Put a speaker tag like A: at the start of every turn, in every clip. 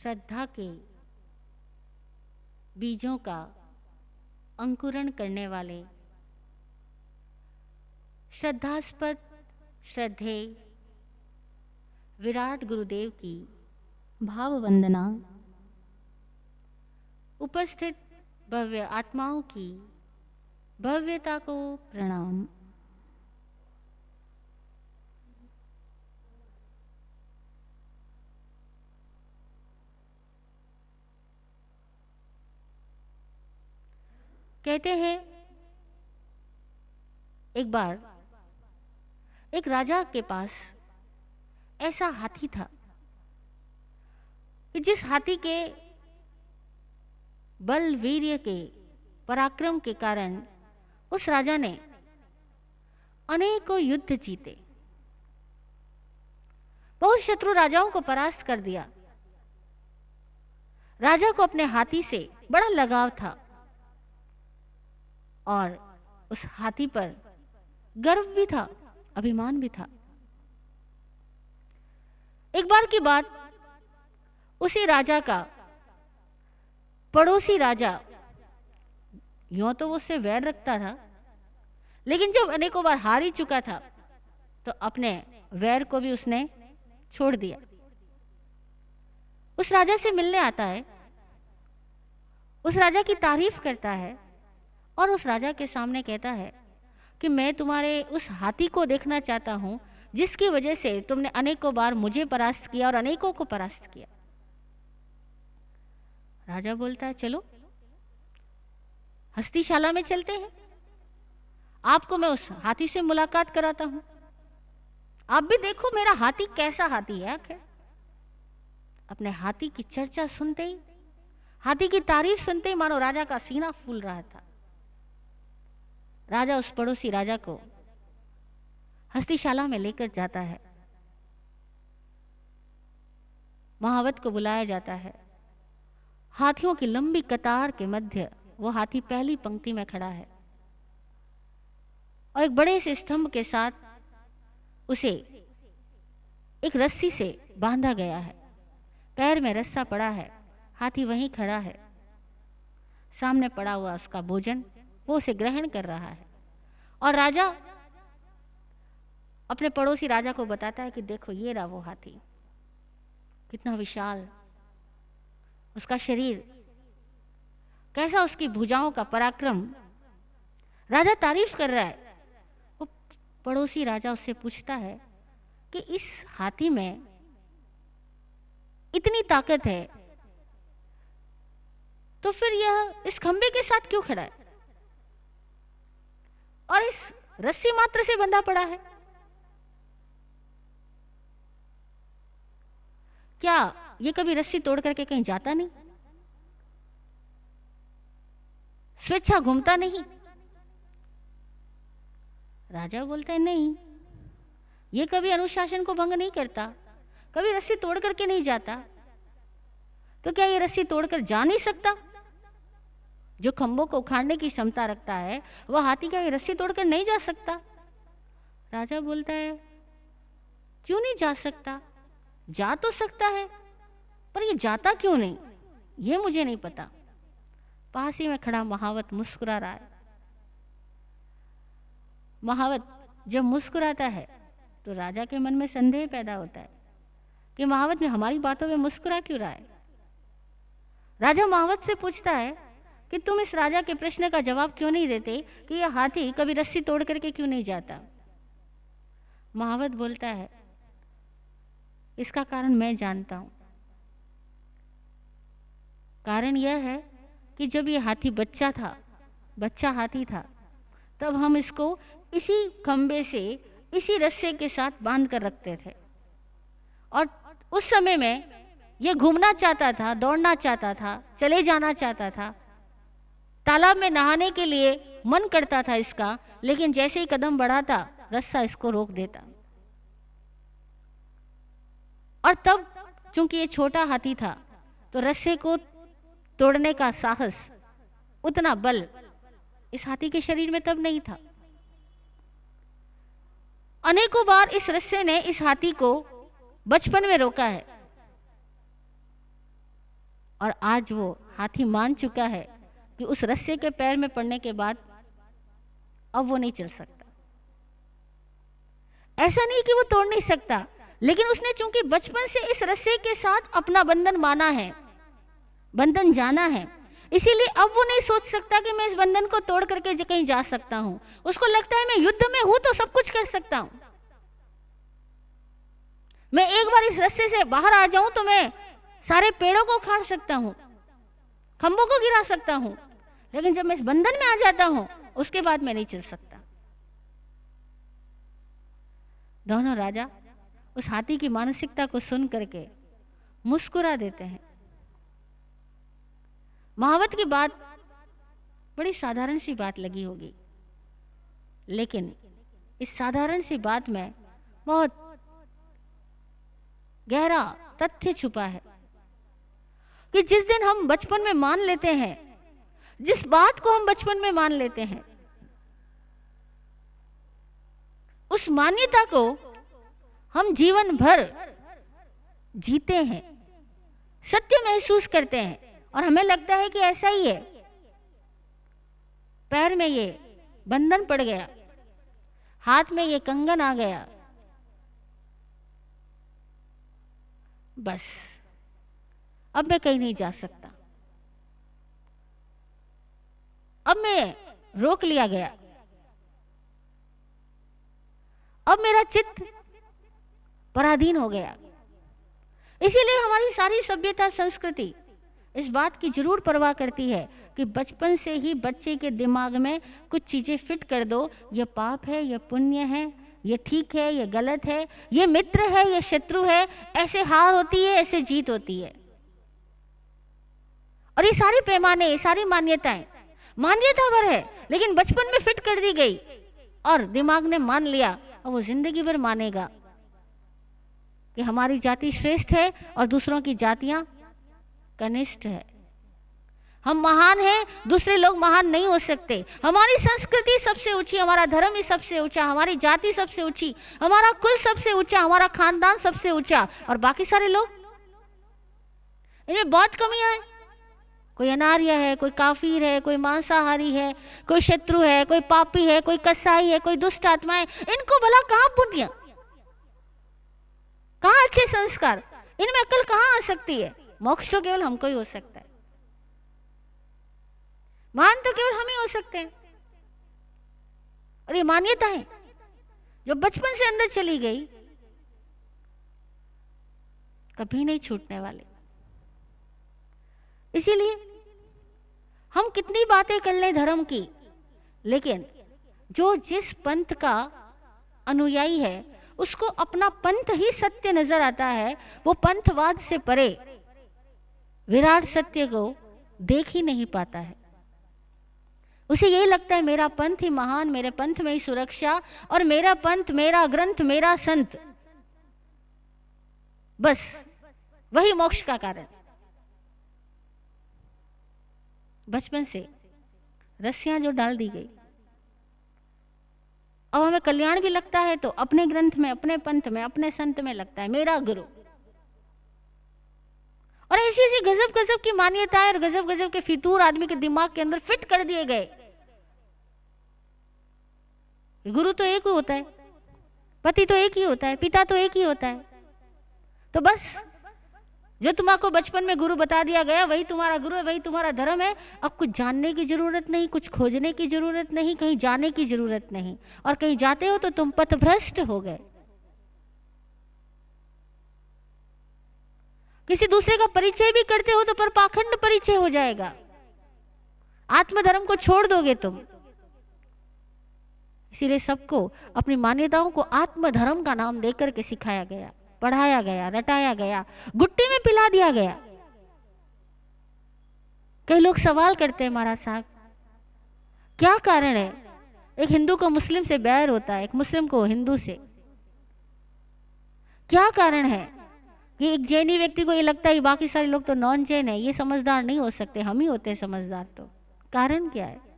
A: श्रद्धा के बीजों का अंकुरण करने वाले श्रद्धास्पद श्रद्धेय विराट गुरुदेव की भाव वंदना, उपस्थित भव्य आत्माओं की भव्यता को प्रणाम। कहते हैं एक बार एक राजा के पास ऐसा हाथी था कि जिस हाथी के बल वीर्य के पराक्रम के कारण उस राजा ने अनेकों युद्ध जीते, बहुत शत्रु राजाओं को परास्त कर दिया। राजा को अपने हाथी से बड़ा लगाव था और उस हाथी पर गर्व भी था, अभिमान भी था। एक बार की बात, उसी राजा का पड़ोसी राजा, यूं तो वो उससे वैर रखता था, लेकिन जब अनेकों बार हार ही चुका था तो अपने वैर को भी उसने छोड़ दिया। उस राजा से मिलने आता है, उस राजा की तारीफ करता है और उस राजा के सामने कहता है कि मैं तुम्हारे उस हाथी को देखना चाहता हूं जिसकी वजह से तुमने अनेकों बार मुझे परास्त किया और अनेकों को परास्त किया। राजा बोलता है चलो हस्तिशाला में चलते हैं, आपको मैं उस हाथी से मुलाकात कराता हूं, आप भी देखो मेरा हाथी कैसा हाथी है। आखिर अपने हाथी की चर्चा सुनते ही, हाथी की तारीफ सुनते ही मानो राजा का सीना फूल रहा था। राजा उस पड़ोसी राजा को हस्तिशाला में लेकर जाता है। महावत को बुलाया जाता है। हाथियों की लंबी कतार के मध्य वो हाथी पहली पंक्ति में खड़ा है और एक बड़े से स्तंभ के साथ उसे एक रस्सी से बांधा गया है। पैर में रस्सा पड़ा है, हाथी वहीं खड़ा है, सामने पड़ा हुआ उसका भोजन वो उसे ग्रहण कर रहा है। और राजा अपने पड़ोसी राजा को बताता है कि देखो ये रहा वो हाथी, कितना विशाल उसका शरीर, कैसा उसकी भुजाओं का पराक्रम। राजा तारीफ कर रहा है। वो पड़ोसी राजा उससे पूछता है कि इस हाथी में इतनी ताकत है तो फिर यह इस खंबे के साथ क्यों खड़ा है और इस रस्सी मात्र से बंधा पड़ा है? क्या ये कभी रस्सी तोड़ करके कहीं जाता नहीं, स्वेच्छा घूमता नहीं? राजा बोलता है नहीं, ये कभी अनुशासन को भंग नहीं करता, कभी रस्सी तोड़ करके नहीं जाता, तो क्या ये रस्सी तोड़कर जा नहीं सकता? जो खंभों को उखाड़ने की क्षमता रखता है वह हाथी क्या ये रस्सी तोड़कर नहीं जा सकता? राजा बोलता है क्यों नहीं जा सकता, जा तो सकता है, पर ये जाता क्यों नहीं ये मुझे नहीं पता। पास ही में खड़ा महावत मुस्कुरा रहा है। महावत जब मुस्कुराता है तो राजा के मन में संदेह पैदा होता है कि महावत ने हमारी बातों में मुस्कुरा क्यों रहा है। राजा महावत से पूछता है कि तुम इस राजा के प्रश्न का जवाब क्यों नहीं देते कि यह हाथी कभी रस्सी तोड़ करके क्यों नहीं जाता? महावत बोलता है इसका कारण मैं जानता हूं। कारण यह है कि जब यह हाथी बच्चा हाथी था, तब हम इसको इसी खंबे से इसी रस्से के साथ बांध कर रखते थे और उस समय में यह घूमना चाहता था, दौड़ना चाहता था, चले जाना चाहता था, तालाब में नहाने के लिए मन करता था इसका, लेकिन जैसे ही कदम बढ़ाता रस्सा इसको रोक देता। और तब चूंकि ये छोटा हाथी था तो रस्से को तोड़ने का साहस, उतना बल इस हाथी के शरीर में तब नहीं था। अनेकों बार इस रस्से ने इस हाथी को बचपन में रोका है, और आज वो हाथी मान चुका है कि उस रस्से के पैर में पड़ने के बाद अब वो नहीं चल सकता। ऐसा नहीं कि वो तोड़ नहीं सकता, लेकिन उसने चूंकि बचपन से इस रस्से के साथ अपना बंधन माना है, बंधन जाना है, इसीलिए अब वो नहीं सोच सकता कि मैं इस बंधन को तोड़ करके कहीं जा सकता हूं। उसको लगता है मैं युद्ध में हूं तो सब कुछ कर सकता हूं, मैं एक बार इस रस्से से बाहर आ जाऊं तो मैं सारे पेड़ों को उखाड़ सकता हूं, खंभों को गिरा सकता हूं, लेकिन जब मैं इस बंधन में आ जाता हूं उसके बाद मैं नहीं चल सकता। दोनों राजा उस हाथी की मानसिकता को सुन करके मुस्कुरा देते हैं। महावत की बात बड़ी साधारण सी बात लगी होगी, लेकिन इस साधारण सी बात में बहुत गहरा तथ्य छुपा है कि जिस दिन हम बचपन में मान लेते हैं, जिस बात को हम बचपन में मान लेते हैं, उस मान्यता को हम जीवन भर जीते हैं, सत्य महसूस करते हैं और हमें लगता है कि ऐसा ही है। पैर में ये बंधन पड़ गया, हाथ में ये कंगन आ गया, बस अब मैं कहीं नहीं जा सकता, अब मैं रोक लिया गया, अब मेरा चित्त पराधीन हो गया। इसीलिए हमारी सारी सभ्यता संस्कृति इस बात की जरूर परवाह करती है कि बचपन से ही बच्चे के दिमाग में कुछ चीजें फिट कर दो, ये पाप है, ये पुण्य है, ये ठीक है, ये गलत है, ये मित्र है, ये शत्रु है, ऐसे हार होती है, ऐसे जीत होती है। और ये सारे पैमाने, ये सारी मान्यताएं मान्यता भर है, लेकिन बचपन में फिट कर दी गई और दिमाग ने मान लिया, और वो जिंदगी भर मानेगा कि हमारी जाति श्रेष्ठ है और दूसरों की जातियां कनिष्ठ है। हम महान हैं, दूसरे लोग महान नहीं हो सकते। हमारी संस्कृति सबसे ऊंची, हमारा धर्म ही सबसे ऊंचा, हमारी जाति सबसे ऊंची, हमारा कुल सबसे ऊंचा, हमारा खानदान सबसे ऊंचा, और बाकी सारे लोग, इनमें बहुत कमियां हैं। कोई अनार्य है, कोई काफिर है, कोई मांसाहारी है, कोई शत्रु है, कोई पापी है, कोई कसाई है, कोई दुष्ट आत्मा है। इनको भला कहां पुण्य, कहां अच्छे संस्कार, इनमें अकल कहां आ सकती है? मोक्ष तो केवल हमको ही हो सकता है, मान तो केवल हम ही हो सकते हैं। और ये मान्यता है जो बचपन से अंदर चली गई, कभी नहीं छूटने वाले। इसीलिए हम कितनी बातें कर लें धर्म की, लेकिन जो जिस पंथ का अनुयायी है उसको अपना पंथ ही सत्य नजर आता है, वो पंथवाद से परे विराट सत्य को देख ही नहीं पाता है। उसे यही लगता है मेरा पंथ ही महान, मेरे पंथ में ही सुरक्षा, और मेरा पंथ, मेरा ग्रंथ, मेरा संत, बस वही मोक्ष का कारण। बचपन से रस्सियां जो डाल दी गई, अब हमें कल्याण भी लगता है तो अपने ग्रंथ में, अपने पंथ में, अपने संत में लगता है मेरा गुरु। और ऐसी ऐसी गजब गजब की मान्यताएं और गजब गजब के फितूर आदमी के दिमाग के अंदर फिट कर दिए गए। गुरु तो एक ही होता है, पति तो एक ही होता है, पिता तो एक ही होता है, तो बस जो तुम्हारा बचपन में गुरु बता दिया गया वही तुम्हारा गुरु है, वही तुम्हारा धर्म है। अब कुछ जानने की जरूरत नहीं, कुछ खोजने की जरूरत नहीं, कहीं जाने की जरूरत नहीं, और कहीं जाते हो तो तुम पथभ्रष्ट हो गए। किसी दूसरे का परिचय भी करते हो तो पर पाखंड परिचय हो जाएगा, आत्मधर्म को छोड़ दोगे तुम। इसीलिए सबको अपनी मान्यताओं को आत्मधर्म का नाम देकर के सिखाया गया, पढ़ाया गया, रटाया गया, गुट्टी में पिला दिया गया। कई लोग सवाल करते हैं, महाराज साहब क्या कारण है एक हिंदू को मुस्लिम से बैर होता है, एक मुस्लिम को हिंदू से? क्या कारण है कि एक जैनी व्यक्ति को ये लगता है बाकी सारे लोग तो नॉन जैन है, ये समझदार नहीं हो सकते, हम ही होते हैं समझदार? तो कारण क्या है?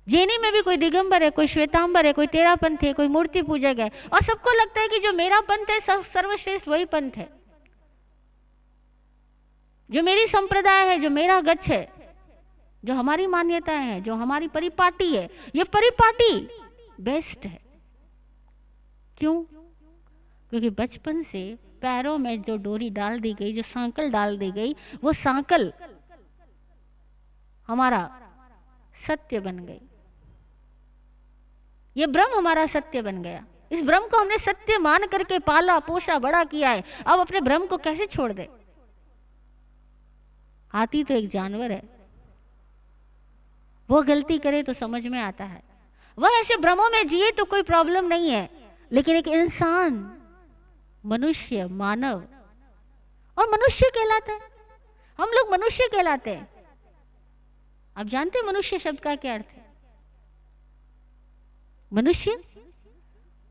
A: जैनी में भी कोई दिगंबर है, कोई श्वेतांबर है, कोई तेरापंथ है, कोई मूर्ति पूजक है, और सबको लगता है कि जो मेरा पंथ है सर्वश्रेष्ठ वही पंथ है। जो मेरी संप्रदाय है, जो मेरा गच्छ है, जो हमारी मान्यताएं हैं, जो हमारी परिपाटी है, ये परिपाटी बेस्ट है। क्यों? क्योंकि बचपन से पैरों में जो डोरी डाल दी गई, जो सांकल डाल दी गई, वो सांकल हमारा सत्य बन गई। ये ब्रह्म हमारा सत्य बन गया। इस ब्रह्म को हमने सत्य मान करके पाला, पोषा, बड़ा किया है। अब अपने ब्रह्म को कैसे छोड़ दे? हाथी तो एक जानवर है, वो गलती करे तो समझ में आता है। वह ऐसे भ्रमों में जिए तो कोई प्रॉब्लम नहीं है, लेकिन एक इंसान, मनुष्य, मानव, और मनुष्य कहलाता है। हम लोग मनुष्य कहलाते हैं। आप जानते हैं मनुष्य शब्द का क्या अर्थ है? मनुष्य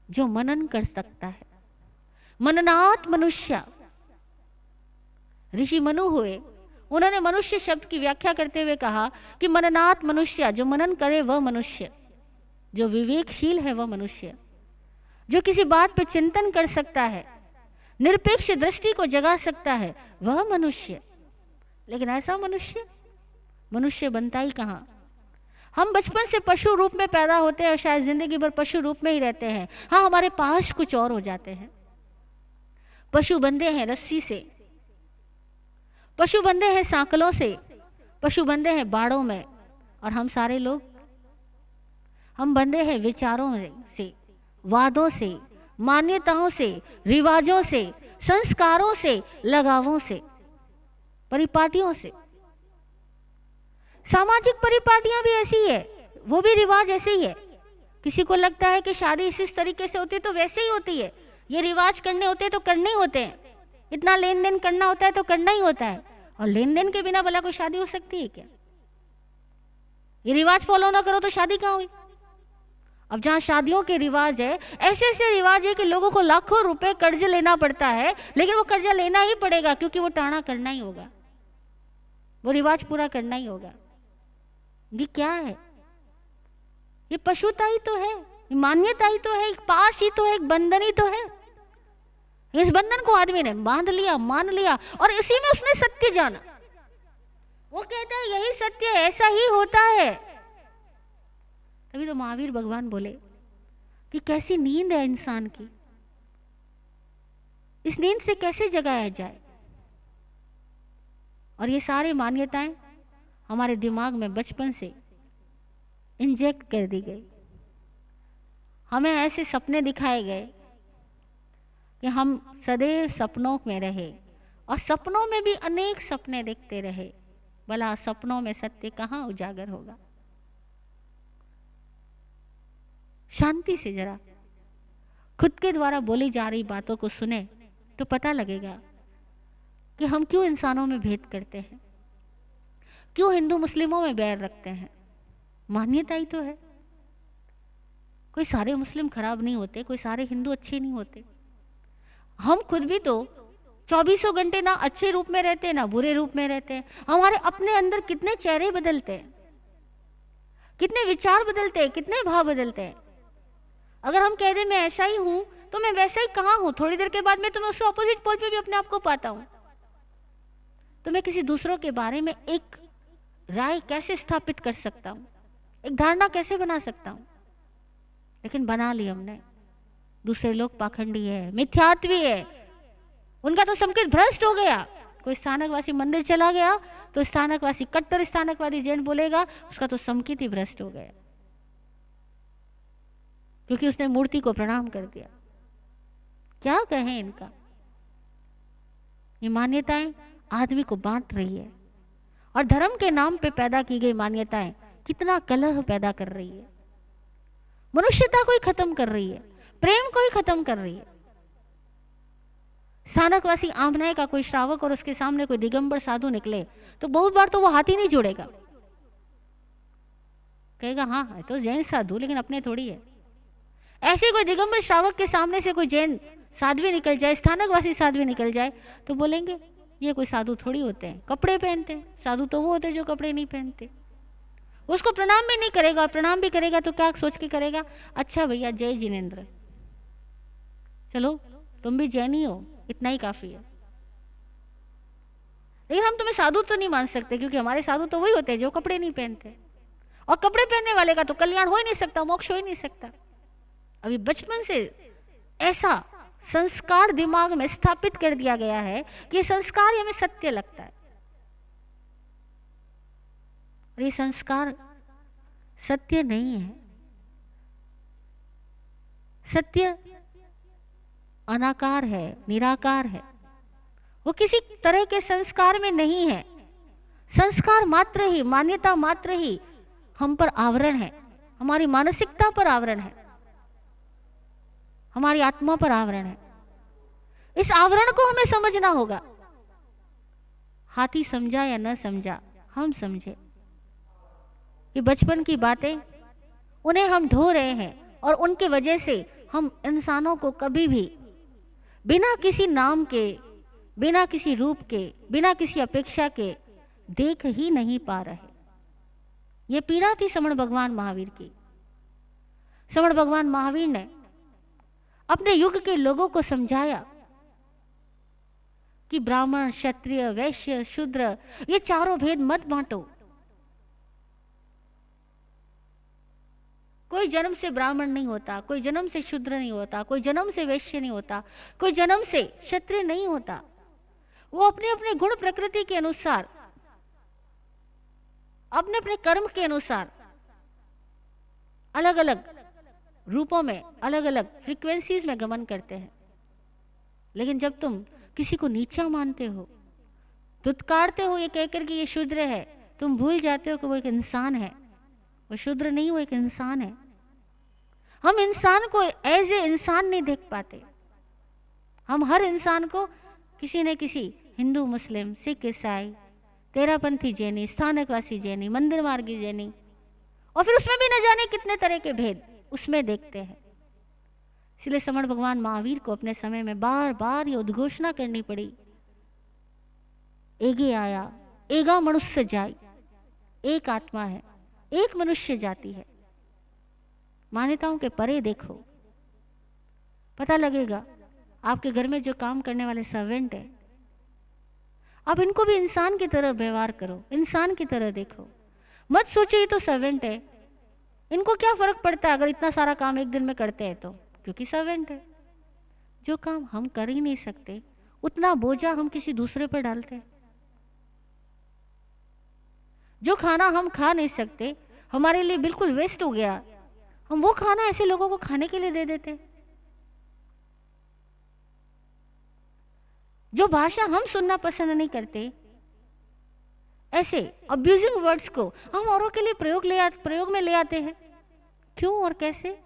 A: जो मनन कर सकता है, मननात् मनुष्य। ऋषि मनु हुए, उन्होंने मनुष्य शब्द की व्याख्या करते हुए कहा कि मननात् मनुष्य, जो मनन करे वह मनुष्य, जो विवेकशील है वह मनुष्य, जो किसी बात पर चिंतन कर सकता है, निरपेक्ष दृष्टि को जगा सकता है, वह मनुष्य। लेकिन ऐसा मनुष्य बनता ही कहाँ? हम बचपन से पशु रूप में पैदा होते हैं और शायद जिंदगी भर पशु रूप में ही रहते हैं। हाँ, हमारे पास कुछ और हो जाते हैं। पशु बंधे हैं रस्सी से, पशु बंधे हैं सांकलों से, पशु बंधे हैं बाड़ों में, और हम सारे लोग, हम बंधे हैं विचारों से, वादों से, मान्यताओं से, रिवाजों से, संस्कारों से, लगावों से, परिपाटियों से। सामाजिक परिपाटियां भी ऐसी है, वो भी रिवाज ऐसे ही है। किसी को लगता है कि शादी इस तरीके से होती है तो वैसे ही होती है, ये रिवाज करने होते हैं तो करने ही होते हैं, इतना लेन देन करना होता है तो करना ही होता है। और लेन देन के बिना भला कोई शादी हो सकती है क्या? ये रिवाज फॉलो ना करो तो शादी कहाँ हुई? अब जहाँ शादियों के रिवाज है, ऐसे ऐसे रिवाज है कि लोगों को लाखों रुपए कर्ज लेना पड़ता है, लेकिन वो कर्जा लेना ही पड़ेगा क्योंकि वो टाना करना ही होगा, वो रिवाज पूरा करना ही होगा। ये क्या है? ये पशुता ही तो है, मान्यता ही तो है, एक पास ही तो है, एक बंधन ही तो है। इस बंधन को आदमी ने बांध लिया, मान लिया, और इसी में उसने सत्य जाना। वो कहता है यही सत्य है, ऐसा ही होता है। तभी तो महावीर भगवान बोले कि कैसी नींद है इंसान की, इस नींद से कैसे जगाया जाए। और ये सारी मान्यताएं हमारे दिमाग में बचपन से इंजेक्ट कर दी गई। हमें ऐसे सपने दिखाए गए कि हम सदैव सपनों में रहे, और सपनों में भी अनेक सपने देखते रहे। भला सपनों में सत्य कहाँ उजागर होगा? शांति से जरा खुद के द्वारा बोली जा रही बातों को सुने तो पता लगेगा कि हम क्यों इंसानों में भेद करते हैं, क्यों हिंदू मुस्लिमों में बैर रखते हैं। मान्यता ही तो है। कोई सारे मुस्लिम खराब नहीं होते, कोई सारे हिंदू अच्छे नहीं होते। हम खुद भी तो 24 घंटे ना अच्छे रूप में रहते हैं ना बुरे रूप में रहते हैं। हमारे अपने अंदर कितने चेहरे बदलते हैं, कितने विचार बदलते हैं, कितने भाव बदलते हैं। अगर हम कह दें मैं ऐसा ही हूं तो मैं वैसा ही कहाँ हूं? थोड़ी देर के बाद में तो मैं उसके ऑपोजिट पोल पे भी अपने आप को पाता हूं। तो मैं किसी दूसरों के बारे में एक राय कैसे स्थापित कर सकता हूं, एक धारणा कैसे बना सकता हूं? लेकिन बना ली हमने। दूसरे लोग पाखंडी है, मिथ्यात्वी है, उनका तो संकेत भ्रष्ट हो गया। कोई स्थानकवासी मंदिर चला गया तो स्थानकवासी, कट्टर स्थानकवादी जैन बोलेगा, उसका तो संकेत ही भ्रष्ट हो गया, क्योंकि उसने मूर्ति को प्रणाम कर दिया। क्या कहें इनका? ये मान्यताएं आदमी को बांट रही है, और धर्म के नाम पे पैदा की गई मान्यताएं कितना कलह पैदा कर रही है। मनुष्यता को ही खत्म कर रही है, प्रेम को ही खत्म कर रही है। स्थानकवासी आमनाय का कोई श्रावक और उसके सामने कोई दिगंबर साधु निकले तो बहुत बार तो वो हाथ ही नहीं जोड़ेगा, कहेगा हाँ है तो जैन साधु, लेकिन अपने थोड़ी है। ऐसे कोई दिगंबर श्रावक के सामने से कोई जैन साध्वी निकल जाए, स्थानकवासी साध्वी निकल जाए, तो बोलेंगे ये कोई साधु थोड़ी होते हैं, कपड़े पहनते हैं। साधु तो वो होते हैं जो कपड़े नहीं पहनते। उसको प्रणाम भी नहीं करेगा, प्रणाम भी करेगा तो क्या सोच के करेगा, अच्छा भैया जय जिनेन्द्र, चलो तुम भी जैन ही हो, इतना ही काफी है। लेकिन हम तुम्हें साधु तो नहीं मान सकते, क्योंकि हमारे साधु तो वही होते हैं जो कपड़े नहीं पहनते, और कपड़े पहनने वाले का तो कल्याण हो ही नहीं सकता, मोक्ष हो ही नहीं सकता। अभी बचपन से ऐसा संस्कार दिमाग में स्थापित कर दिया गया है कि ये संस्कार हमें सत्य लगता है, और ये संस्कार सत्य नहीं है। सत्य अनाकार है, निराकार है, वो किसी तरह के संस्कार में नहीं है। संस्कार मात्र ही, मान्यता मात्र ही हम पर आवरण है, हमारी मानसिकता पर आवरण है, हमारी आत्मा पर आवरण है। इस आवरण को हमें समझना होगा। हाथी समझा या न समझा, हम समझे कि बचपन की बातें उन्हें हम ढो रहे हैं, और उनके वजह से हम इंसानों को कभी भी बिना किसी नाम के, बिना किसी रूप के, बिना किसी अपेक्षा के देख ही नहीं पा रहे। ये पीड़ा थी श्रमण भगवान महावीर की। श्रमण भगवान महावीर ने अपने युग के लोगों को समझाया कि ब्राह्मण, क्षत्रिय, वैश्य, शूद्र, ये चारों भेद मत बांटो। कोई जन्म से ब्राह्मण नहीं होता, कोई जन्म से शूद्र नहीं होता, कोई जन्म से वैश्य नहीं होता, कोई जन्म से क्षत्रिय नहीं होता। वो अपने अपने गुण प्रकृति के अनुसार, अपने अपने कर्म के अनुसार अलग अलग रूपों में, अलग अलग फ्रीक्वेंसीज में गमन करते हैं। लेकिन जब तुम किसी को नीचा मानते हो, दुत्कारते हो ये कहकर कि ये शूद्र है, तुम भूल जाते हो कि वो एक इंसान है। वो शूद्र नहीं, वो एक इंसान है। हम इंसान को एज ए इंसान नहीं देख पाते। हम हर इंसान को किसी न किसी हिंदू, मुस्लिम, सिख, ईसाई, तेरापंथी जैनी, स्थानकवासी जैनी, मंदिर मार्गी जैनी, और फिर उसमें भी न जाने कितने तरह के भेद उसमें देखते हैं। इसलिए श्रमण भगवान महावीर को अपने समय में बार बार ये उद्घोषणा करनी पड़ी, एगे आया, एगा मनुष्य जाय। एक आत्मा है, एक मनुष्य जाति है। मान्यताओं के परे देखो, पता लगेगा। आपके घर में जो काम करने वाले सर्वेंट है, आप इनको भी इंसान की तरह व्यवहार करो, इंसान की तरह देखो। मत सोचो ये तो सर्वेंट है, इनको क्या फर्क पड़ता है अगर इतना सारा काम एक दिन में करते हैं तो, क्योंकि सर्वेंट है। जो काम हम कर ही नहीं सकते, उतना बोझा हम किसी दूसरे पर डालते हैं। जो खाना हम खा नहीं सकते, हमारे लिए बिल्कुल वेस्ट हो गया, हम वो खाना ऐसे लोगों को खाने के लिए दे देते हैं। जो भाषा हम सुनना पसंद नहीं करते, ऐसे अब्यूजिंग वर्ड्स को हम औरों के लिए प्रयोग में ले आते हैं। क्यों और कैसे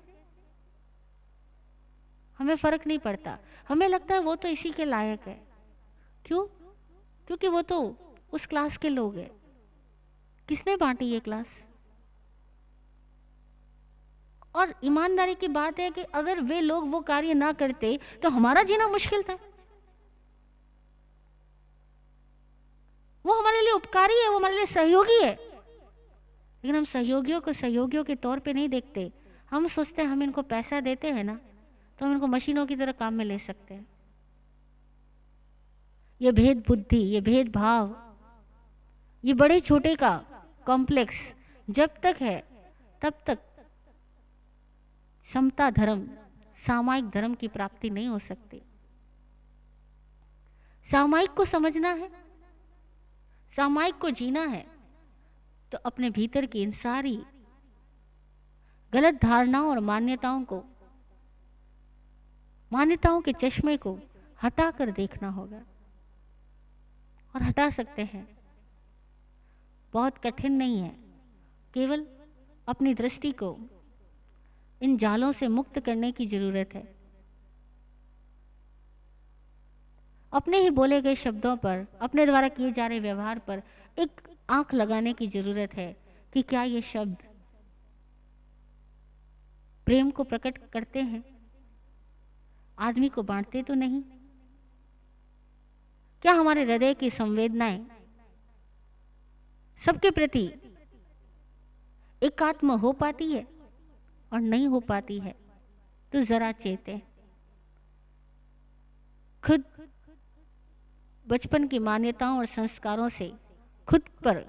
A: हमें फर्क नहीं पड़ता। हमें लगता है वो तो इसी के लायक है। क्यों? क्योंकि वो तो उस क्लास के लोग हैं। किसने बांटी ये क्लास? और ईमानदारी की बात है कि अगर वे लोग वो कार्य ना करते तो हमारा जीना मुश्किल था। वो हमारे लिए उपकारी है, वो हमारे लिए सहयोगी है, लेकिन हम सहयोगियों को सहयोगियों के तौर पे नहीं देखते। हम सोचते हैं हम इनको पैसा देते हैं ना, तो हम इनको मशीनों की तरह काम में ले सकते हैं। ये भेद बुद्धि, ये भेद भाव, ये बड़े छोटे का कॉम्प्लेक्स जब तक है तब तक समता धर्म, सामायिक धर्म की प्राप्ति नहीं हो सकती। सामायिक को समझना है, सामायिक को जीना है, तो अपने भीतर की इन सारी गलत धारणाओं और मान्यताओं के चश्मे को हटाकर देखना होगा। और हटा सकते हैं, बहुत कठिन नहीं है। केवल अपनी दृष्टि को इन जालों से मुक्त करने की जरूरत है। अपने ही बोले गए शब्दों पर, अपने द्वारा किए जा रहे व्यवहार पर एक आंख लगाने की जरूरत है कि क्या ये शब्द प्रेम को प्रकट करते हैं, आदमी को बांटते तो नहीं? क्या हमारे हृदय की संवेदनाएं सबके प्रति एकात्म हो पाती है? और नहीं हो पाती है तो जरा चेतें, खुद बचपन की मान्यताओं और संस्कारों से खुद पर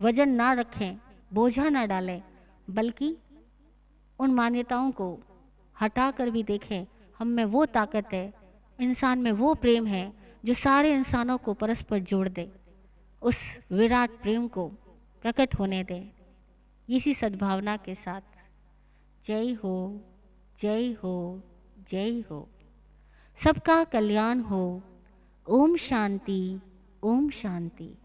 A: वजन ना रखें, बोझा ना डालें, बल्कि उन मान्यताओं को हटा कर भी देखें हम में वो ताकत है, इंसान में वो प्रेम है जो सारे इंसानों को परस्पर जोड़ दे। उस विराट प्रेम को प्रकट होने दें। इसी सद्भावना के साथ जय हो, जय हो, जय हो। सबका कल्याण हो। ओम शांति, ओम शांति।